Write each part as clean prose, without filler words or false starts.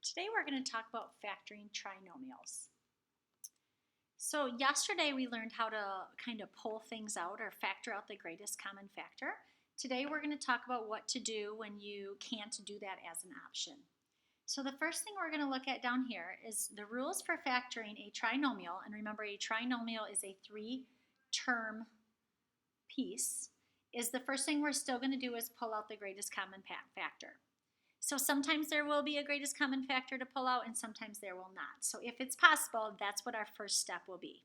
Today we're going to talk about factoring trinomials. So yesterday we learned how to kind of pull things out or factor out the greatest common factor. Today we're going to talk about what to do when you can't do that as an option. So the first thing we're going to look at down here is the rules for factoring a trinomial. And remember, a trinomial is a three-term piece. Is the first thing we're still going to do is pull out the greatest common factor. So sometimes there will be a greatest common factor to pull out and sometimes there will not. So if it's possible, that's what our first step will be.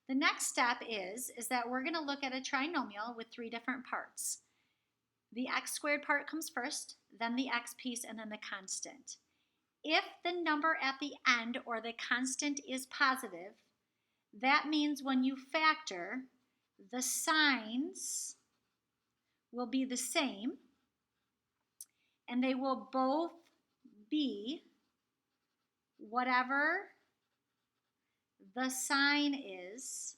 The next step is that we're going to look at a trinomial with three different parts. The x squared part comes first, then the x piece, and then the constant. If the number at the end or the constant is positive, that means when you factor, the signs will be the same, and they will both be whatever the sign is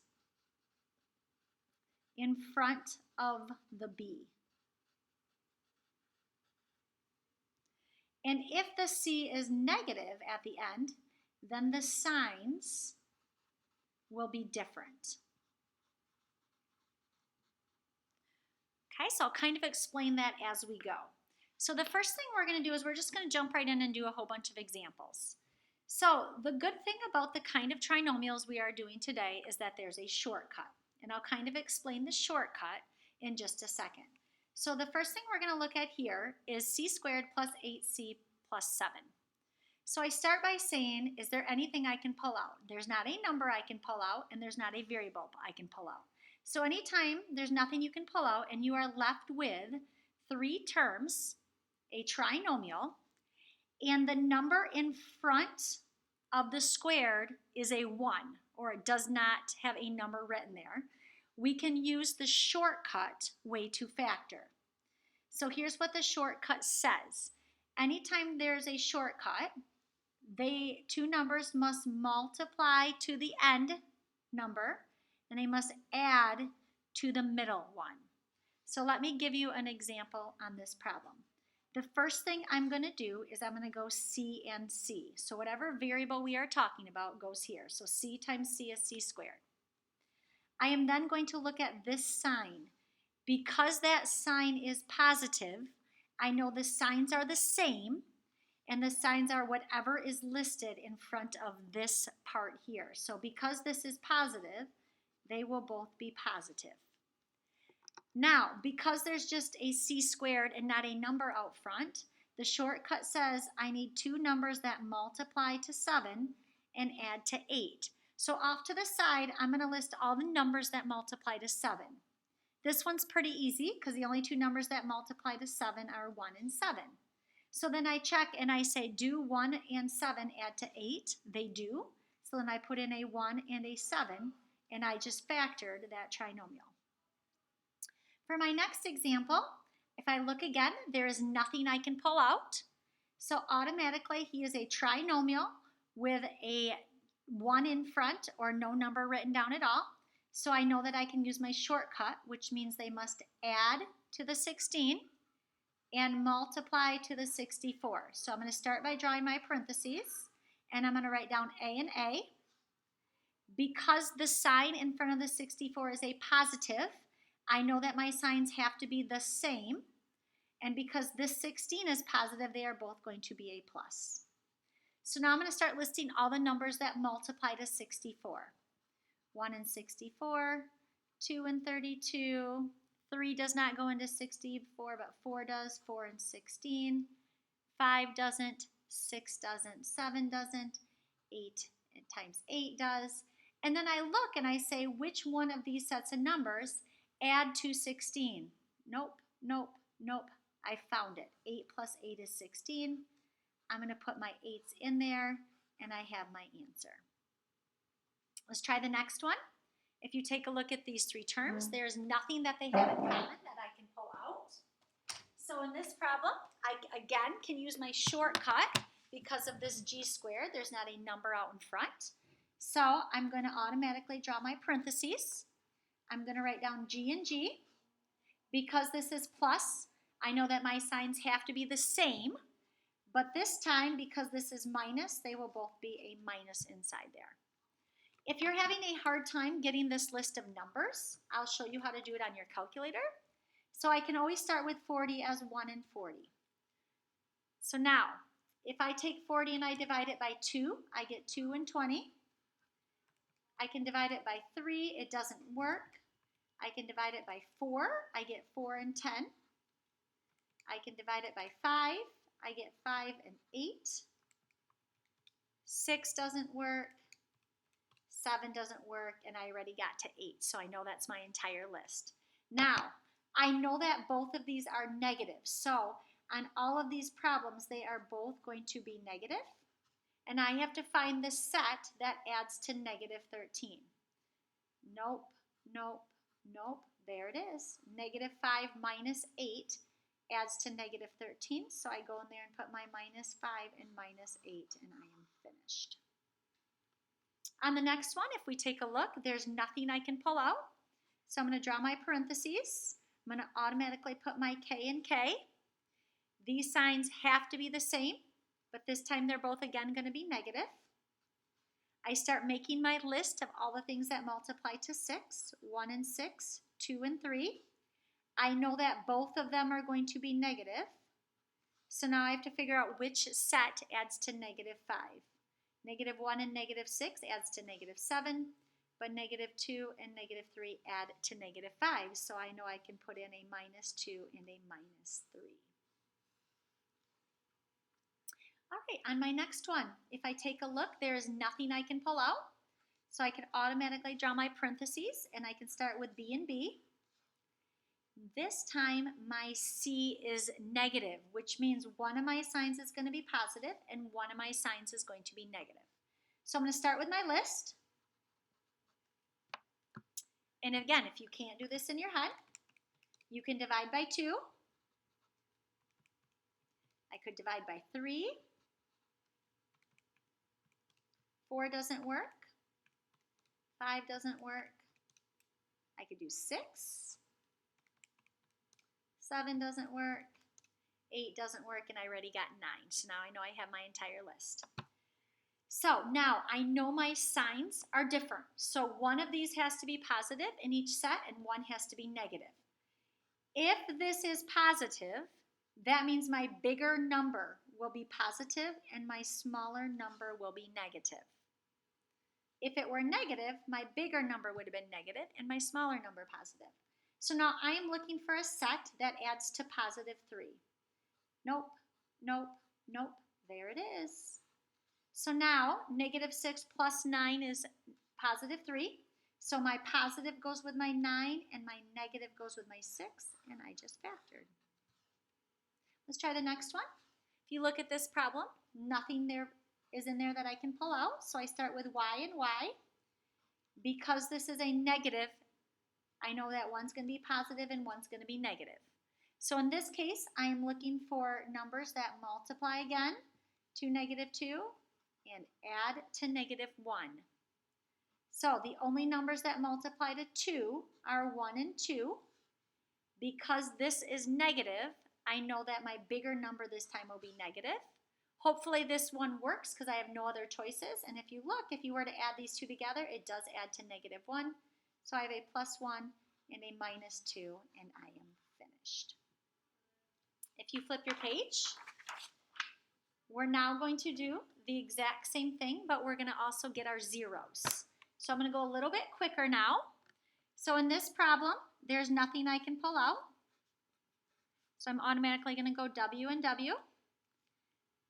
in front of the b. And if the c is negative at the end, then the signs will be different. Okay, so I'll kind of explain that as we go. So the first thing we're going to do is we're just going to jump right in and do a whole bunch of examples. So the good thing about the kind of trinomials we are doing today is that there's a shortcut. And I'll kind of explain the shortcut in just a second. So the first thing we're going to look at here is c squared plus 8c plus 7. So I start by saying, is there anything I can pull out? There's not a number I can pull out, and there's not a variable I can pull out. So anytime there's nothing you can pull out and you are left with three terms, a trinomial, and the number in front of the squared is a 1, or it does not have a number written there, we can use the shortcut way to factor. So here's what the shortcut says. Anytime there's a shortcut, two numbers must multiply to the end number, and they must add to the middle one. So let me give you an example on this problem. The first thing I'm going to do is I'm going to go c and c. So whatever variable we are talking about goes here. So c times c is c squared. I am then going to look at this sign. Because that sign is positive, I know the signs are the same, and the signs are whatever is listed in front of this part here. So because this is positive, they will both be positive. Now, because there's just a c squared and not a number out front, the shortcut says I need two numbers that multiply to 7 and add to 8. So off to the side, I'm going to list all the numbers that multiply to 7. This one's pretty easy because the only two numbers that multiply to 7 are 1 and 7. So then I check and I say, do 1 and 7 add to 8? They do. So then I put in a 1 and a 7, and I just factored that trinomial. For my next example, if I look again, there is nothing I can pull out. So automatically he is a trinomial with a 1 in front or no number written down at all. So I know that I can use my shortcut, which means they must add to the 16 and multiply to the 64. So I'm going to start by drawing my parentheses, and I'm going to write down a and a. Because the sign in front of the 64 is a positive, I know that my signs have to be the same, and because this 16 is positive, they are both going to be a plus. So now I'm going to start listing all the numbers that multiply to 64. 1 and 64, 2 and 32, 3 does not go into 64, but 4 does, 4 and 16, 5 doesn't, 6 doesn't, 7 doesn't, 8 times 8 does. And then I look and I say, which one of these sets of numbers add to 16? Nope, nope, nope. I found it. 8 plus 8 is 16. I'm going to put my 8s in there, and I have my answer. Let's try the next one. If you take a look at these three terms, there's nothing that they have in common that I can pull out. So in this problem, I again can use my shortcut because of this g squared. There's not a number out in front. So I'm going to automatically draw my parentheses. I'm going to write down g and g. Because this is plus, I know that my signs have to be the same. But this time, because this is minus, they will both be a minus inside there. If you're having a hard time getting this list of numbers, I'll show you how to do it on your calculator. So I can always start with 40 as 1 and 40. So now, if I take 40 and I divide it by 2, I get 2 and 20. I can divide it by 3, it doesn't work. I can divide it by 4, I get 4 and 10. I can divide it by 5, I get 5 and 8. 6 doesn't work. 7 doesn't work, and I already got to 8, so I know that's my entire list. Now, I know that both of these are negative, so on all of these problems, they are both going to be negative, and I have to find the set that adds to negative 13. Nope, nope, nope, there it is. Negative 5 minus 8 adds to negative 13, so I go in there and put my minus 5 and minus 8, and I am finished. On the next one, if we take a look, there's nothing I can pull out. So I'm going to draw my parentheses. I'm going to automatically put my K in K. These signs have to be the same, but this time they're both again going to be negative. I start making my list of all the things that multiply to 6, 1 and 6, 2 and 3. I know that both of them are going to be negative. So now I have to figure out which set adds to negative 5. Negative 1 and negative 6 adds to negative 7, but negative 2 and negative 3 add to negative 5. So I know I can put in a minus 2 and a minus 3. All right, on my next one, if I take a look, there is nothing I can pull out. So I can automatically draw my parentheses, and I can start with B and B. This time, my C is negative, which means one of my signs is going to be positive and one of my signs is going to be negative. So I'm going to start with my list. And again, if you can't do this in your head, you can divide by 2. I could divide by 3. 4 doesn't work. 5 doesn't work. I could do 6. 7 doesn't work. 8 doesn't work, and I already got 9. So now I know I have my entire list. So now I know my signs are different. So one of these has to be positive in each set, and one has to be negative. If this is positive, that means my bigger number will be positive and my smaller number will be negative. If it were negative, my bigger number would have been negative and my smaller number positive. So now I am looking for a set that adds to positive 3. Nope, nope, nope, there it is. So now negative 6 plus 9 is positive 3. So my positive goes with my 9 and my negative goes with my 6, and I just factored. Let's try the next one. If you look at this problem, nothing there is in there that I can pull out. So I start with Y and Y. Because this is a negative, I know that one's going to be positive and one's going to be negative. So in this case, I am looking for numbers that multiply again to negative 2 and add to negative 1. So the only numbers that multiply to 2 are 1 and 2. Because this is negative, I know that my bigger number this time will be negative. Hopefully this one works because I have no other choices. And if you look, if you were to add these two together, it does add to negative 1. So I have a plus 1 and a minus 2, and I am finished. If you flip your page, we're now going to do the exact same thing, but we're going to also get our zeros. So I'm going to go a little bit quicker now. So in this problem, there's nothing I can pull out. So I'm automatically going to go W and W.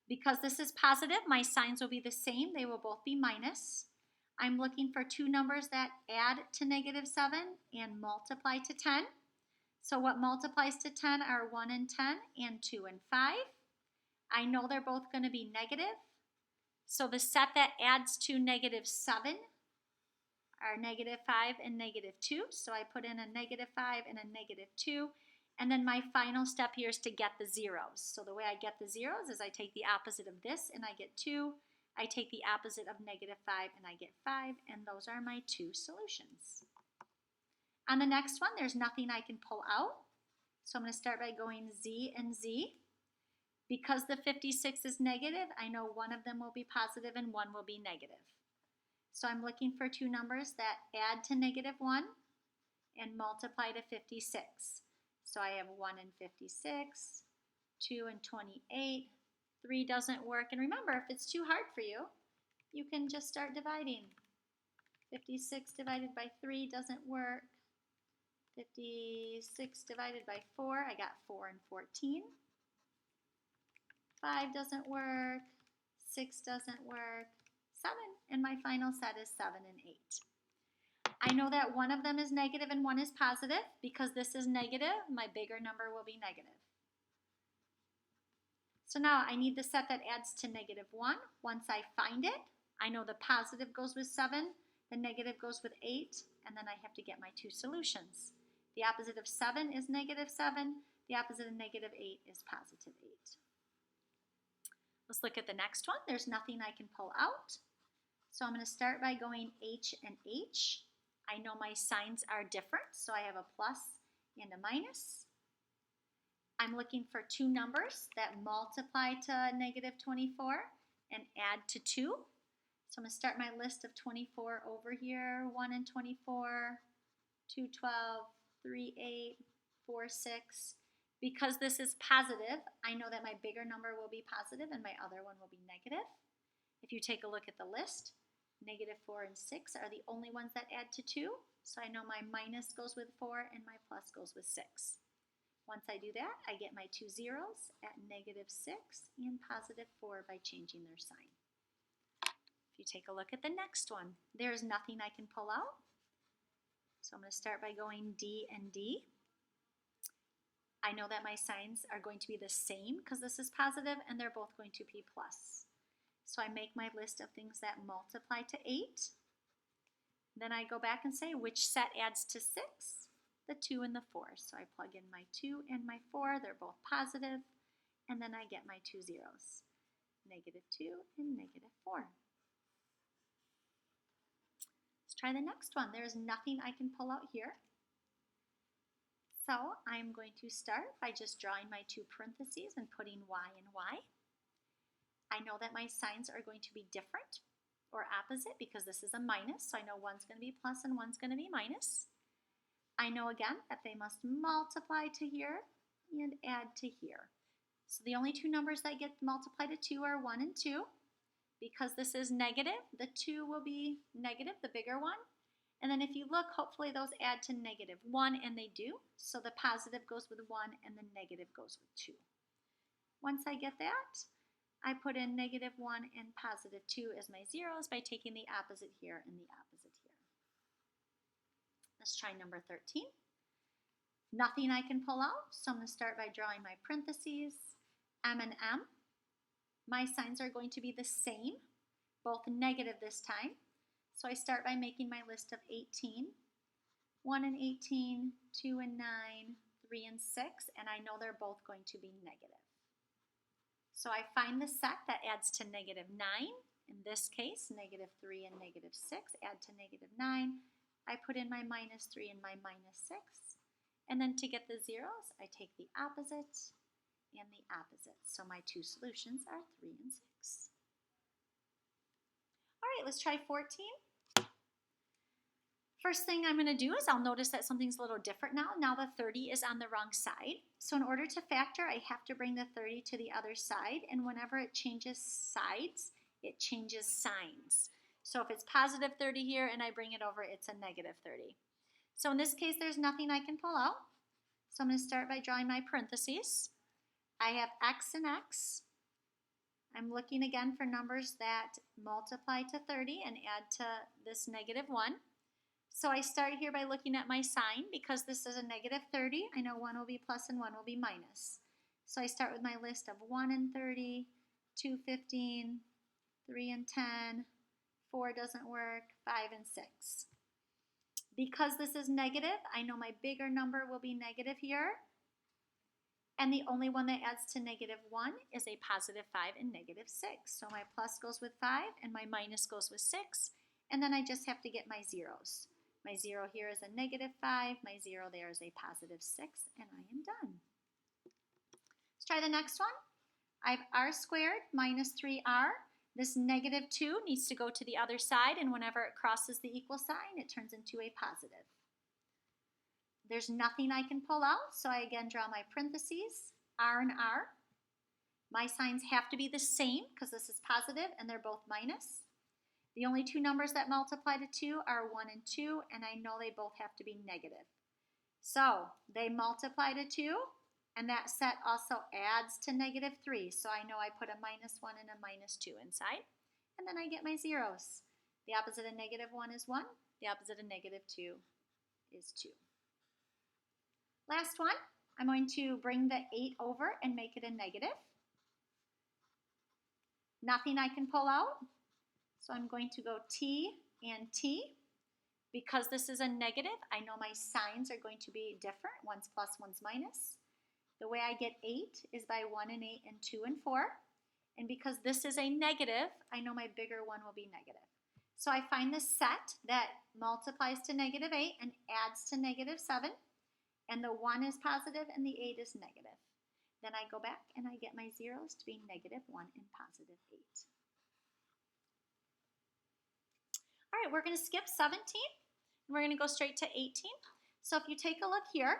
Because this is positive, my signs will be the same. They will both be minus. I'm looking for two numbers that add to negative 7 and multiply to 10. So what multiplies to 10 are 1 and 10 and 2 and 5. I know they're both going to be negative. So the set that adds to negative 7 are negative 5 and negative 2. So I put in a negative 5 and a negative 2. And then my final step here is to get the zeros. So the way I get the zeros is I take the opposite of this and I get 2. I take the opposite of negative 5 and I get 5. And those are my two solutions. On the next one, there's nothing I can pull out. So I'm going to start by going Z and Z. Because the 56 is negative, I know one of them will be positive and one will be negative. So I'm looking for two numbers that add to -1 and multiply to 56. So I have 1 and 56, 2 and 28, 3 doesn't work. And remember, if it's too hard for you, you can just start dividing. 56 divided by 3 doesn't work. 56 divided by 4, I got 4 and 14. 5 doesn't work. 6 doesn't work. 7, and my final set is 7 and 8. I know that one of them is negative and one is positive. Because this is negative, my bigger number will be negative. So now I need the set that adds to -1. Once I find it, I know the positive goes with 7, the negative goes with 8, and then I have to get my two solutions. The opposite of 7 is -7. The opposite of -8 is +8. Let's look at the next one. There's nothing I can pull out. So I'm going to start by going H and H. I know my signs are different, so I have a plus and a minus. I'm looking for two numbers that multiply to -24 and add to 2. So I'm going to start my list of 24 over here. 1 and 24, 2, 12, 3, 8, 4, 6. Because this is positive, I know that my bigger number will be positive and my other one will be negative. If you take a look at the list, -4 and 6 are the only ones that add to 2. So I know my minus goes with 4 and my plus goes with 6. Once I do that, I get my two zeros at -6 and +4 by changing their sign. If you take a look at the next one, there's nothing I can pull out. So I'm going to start by going D and D. I know that my signs are going to be the same because this is positive and they're both going to be plus. So I make my list of things that multiply to 8. Then I go back and say which set adds to 6, the 2 and the 4. So I plug in my 2 and my 4, they're both positive, and then I get my two zeros, -2 and -4. Let's try the next one. There's nothing I can pull out here. So I'm going to start by just drawing my two parentheses and putting y and y. I know that my signs are going to be different or opposite because this is a minus, so I know one's going to be plus and one's going to be minus. I know again that they must multiply to here and add to here. So the only two numbers that get multiplied to 2 are 1 and 2. Because this is negative, the 2 will be negative, the bigger one. And then if you look, hopefully those add to -1, and they do. So the positive goes with 1 and the negative goes with 2. Once I get that, I put in -1 and +2 as my zeros by taking the opposite here and the opposite here. Let's try number 13. Nothing I can pull out, so I'm going to start by drawing my parentheses, M and M. My signs are going to be the same, both negative this time. So I start by making my list of 18. 1 and 18, 2 and 9, 3 and 6, and I know they're both going to be negative. So I find the set that adds to -9. In this case, -3 and -6 add to -9. I put in my -3 and my -6. And then to get the zeros, I take the opposite and the opposite. So my two solutions are 3 and 6. All right, let's try 14. First thing I'm going to do is I'll notice that something's a little different now. Now the 30 is on the wrong side. So in order to factor, I have to bring the 30 to the other side. And whenever it changes sides, it changes signs. So if it's +30 here and I bring it over, it's a -30. So in this case, there's nothing I can pull out. So I'm going to start by drawing my parentheses. I have x and x. I'm looking again for numbers that multiply to 30 and add to this -1. So I start here by looking at my sign. Because this is a -30, I know one will be plus and one will be minus. So I start with my list of 1 and 30, 2, 15, 3 and 10, 4 doesn't work, 5 and 6. Because this is negative, I know my bigger number will be negative here. And the only one that adds to -1 is a +5 and -6. So my plus goes with 5 and my minus goes with 6. And then I just have to get my zeros. My 0 here is a -5, my 0 there is a +6, and I am done. Let's try the next one. I have r squared minus 3r. This negative 2 needs to go to the other side, and whenever it crosses the equal sign, it turns into a positive. There's nothing I can pull out, so I again draw my parentheses, r and r. My signs have to be the same because this is positive and they're both minus. The only two numbers that multiply to 2 are 1 and 2, and I know they both have to be negative. So they multiply to 2, and that set also adds to negative 3. So I know I put a minus 1 and a minus 2 inside, and then I get my zeros. The opposite of negative 1 is 1. The opposite of negative 2 is 2. Last one, I'm going to bring the 8 over and make it a negative. Nothing I can pull out, so I'm going to go T and T. Because this is a negative, I know my signs are going to be different. One's plus, one's minus. The way I get 8 is by 1 and 8 and 2 and 4. And because this is a negative, I know my bigger one will be negative. So I find the set that multiplies to negative 8 and adds to negative 7. And the 1 is positive and the 8 is negative. Then I go back and I get my zeros to be negative 1 and positive 8. All right, we're going to skip 17. And we're going to go straight to 18. So if you take a look here,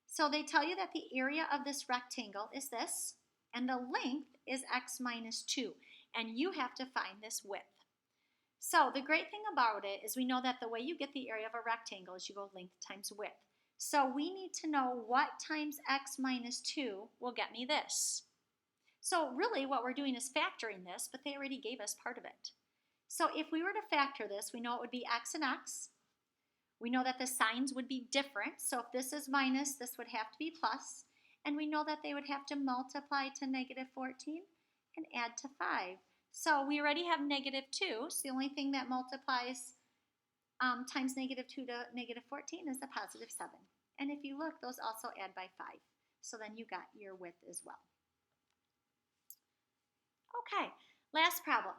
so they tell you that the area of this rectangle is this, and the length is x minus 2. And you have to find this width. So the great thing about it is we know that the way you get the area of a rectangle is you go length times width. So we need to know what times x minus 2 will get me this. So really what we're doing is factoring this, but they already gave us part of it. So if we were to factor this, we know it would be x and x. We know that the signs would be different. So if this is minus, this would have to be plus. And we know that they would have to multiply to negative 14 and add to 5. So we already have negative 2. So the only thing that multiplies times negative 2 to negative 14 is the positive 7. And if you look, those also add by 5. So then you got your width as well. Okay, last problem.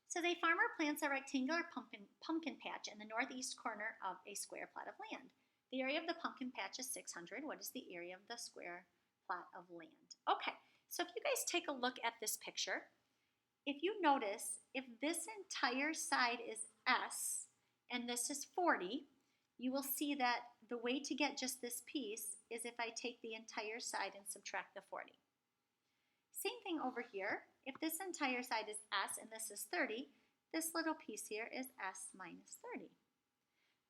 So a farmer plants a rectangular pumpkin patch in the northeast corner of a square plot of land. The area of the pumpkin patch is 600. What is the area of the square plot of land? Okay, so if you guys take a look at this picture, if you notice, if this entire side is S and this is 40, you will see that the way to get just this piece is if I take the entire side and subtract the 40. Same thing over here. If this entire side is S and this is 30, this little piece here is S minus 30.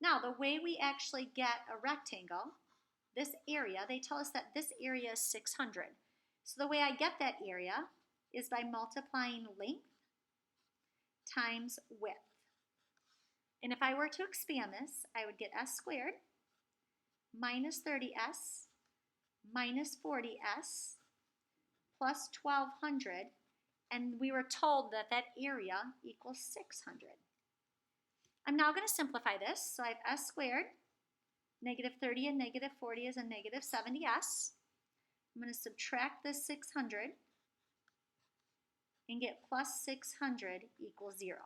Now, the way we actually get a rectangle, this area, they tell us that this area is 600. So the way I get that area is by multiplying length times width. And if I were to expand this, I would get S squared minus 30S minus 40S plus 1200, and we were told that that area equals 600. I'm now going to simplify this. So I have S squared, negative 30 and negative 40 is a negative 70S. I'm going to subtract this 600 and get plus 600 equals 0.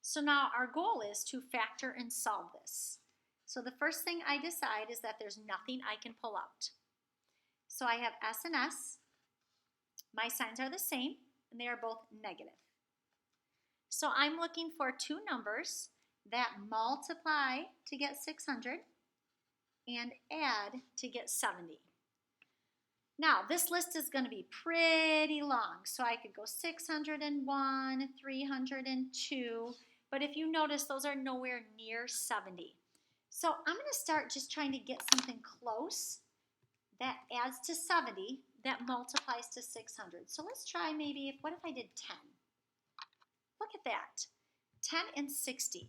So now our goal is to factor and solve this. So the first thing I decide is that there's nothing I can pull out. So I have S and S. My signs are the same, and they are both negative. So I'm looking for two numbers that multiply to get 600 and add to get 70. Now, this list is going to be pretty long, so I could go 601, 302, but if you notice, those are nowhere near 70. So I'm going to start just trying to get something close that adds to 70 that multiplies to 600. So let's try maybe, what if I did 10? Look at that, 10 and 60.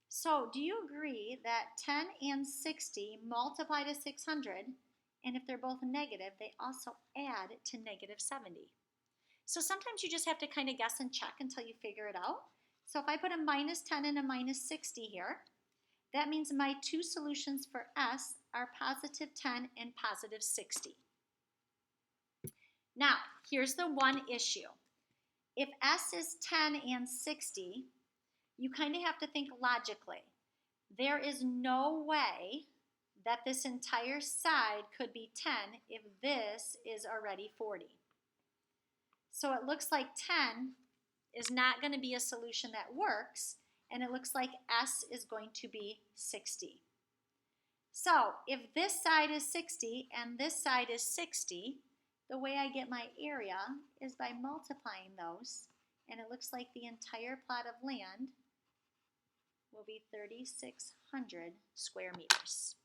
So do you agree that 10 and 60 multiply to 600, and if they're both negative, they also add to negative 70? So sometimes you just have to kind of guess and check until you figure it out. So if I put a minus 10 and a minus 60 here, that means my two solutions for S are positive 10 and positive 60. Now, here's the one issue. If S is 10 and 60, you kind of have to think logically. There is no way that this entire side could be 10 if this is already 40. So it looks like 10 is not going to be a solution that works, and it looks like S is going to be 60. So if this side is 60 and this side is 60, the way I get my area is by multiplying those, and it looks like the entire plot of land will be 3,600 square meters.